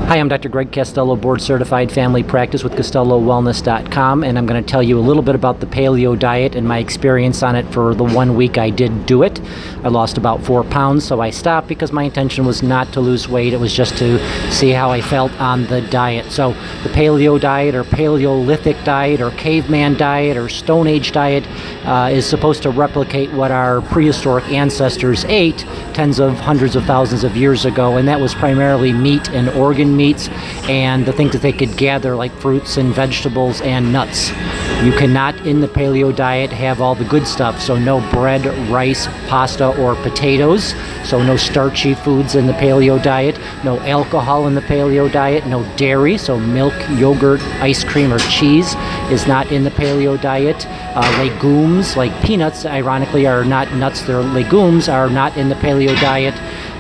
Hi, I'm Dr. Greg Costello, board certified family practice with CostelloWellness.com, and I'm going to tell you a little bit about the paleo diet and my experience on it for the 1 week I did do it. I lost about 4 pounds, so I stopped because my intention was not to lose weight. It was just to see how I felt on the diet. So the paleo diet or Paleolithic diet or caveman diet or Stone Age diet is supposed to replicate what our prehistoric ancestors ate tens of hundreds of thousands of years ago, and that was primarily meat and organ meats and the things that they could gather like fruits and vegetables and nuts. You cannot in the paleo diet have all the good stuff, so no bread, rice, pasta, or potatoes, so no starchy foods in the paleo diet, no alcohol in the paleo diet, no dairy, so milk, yogurt, ice cream, or cheese is not in the paleo diet. Legumes like peanuts, ironically, are not nuts, they're legumes, are not in the paleo diet,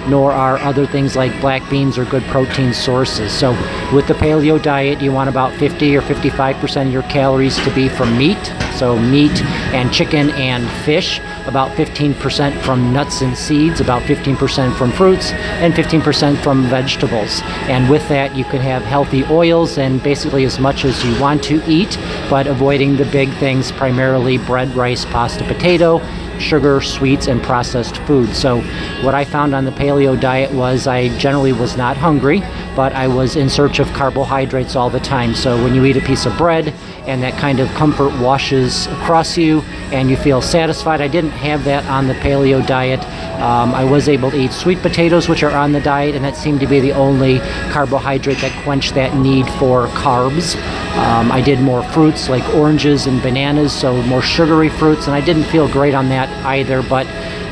nor are other things like black beans or good protein sources. So with the paleo diet, you want about 50 or 55% of your calories to be from meat, so meat and chicken and fish, about 15% from nuts and seeds, about 15% from fruits, and 15% from vegetables. And with that, you can have healthy oils and basically as much as you want to eat, but avoiding the big things, primarily bread, rice, pasta, potato, sugar, sweets, and processed foods. So what I found on the paleo diet was I generally was not hungry, but I was in search of carbohydrates all the time. So when you eat a piece of bread and that kind of comfort washes across you and you feel satisfied, I didn't have that on the paleo diet. I was able to eat sweet potatoes, which are on the diet, and that seemed to be the only carbohydrate that quenched that need for carbs. I did more fruits like oranges and bananas, so more sugary fruits, and I didn't feel great on that either, but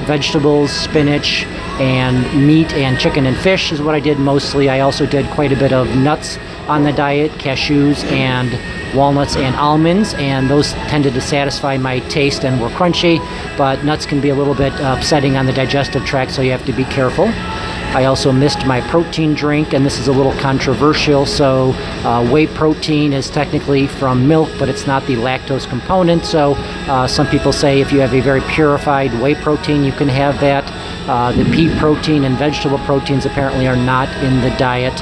vegetables, spinach, and meat and chicken and fish is what I did mostly. I also did quite a bit of nuts on the diet, cashews and walnuts and almonds, and those tended to satisfy my taste and were crunchy, but nuts can be a little bit upsetting on the digestive tract, so you have to be careful. I also missed my protein drink, and this is a little controversial. So whey protein is technically from milk, but it's not the lactose component. So some people say if you have a very purified whey protein, you can have that. The pea protein and vegetable proteins apparently are not in the diet.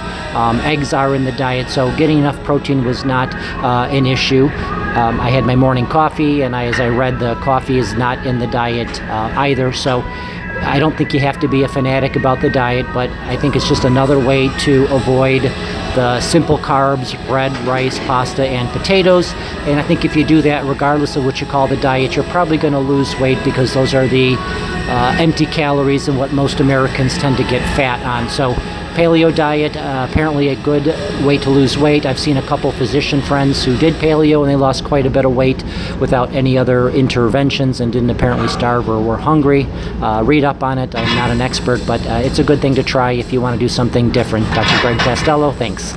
Eggs are in the diet, so getting enough protein was not an issue. I had my morning coffee, and as I read, the coffee is not in the diet either. So I don't think you have to be a fanatic about the diet, but I think it's just another way to avoid the simple carbs, bread, rice, pasta, and potatoes. And I think if you do that, regardless of what you call the diet, you're probably going to lose weight because those are the empty calories and what most Americans tend to get fat on. So paleo diet, apparently a good way to lose weight. I've seen a couple physician friends who did paleo and they lost quite a bit of weight without any other interventions and didn't apparently starve or were hungry. Read up on it. I'm not an expert, but it's a good thing to try if you want to do something different. Dr. Greg Costello, thanks.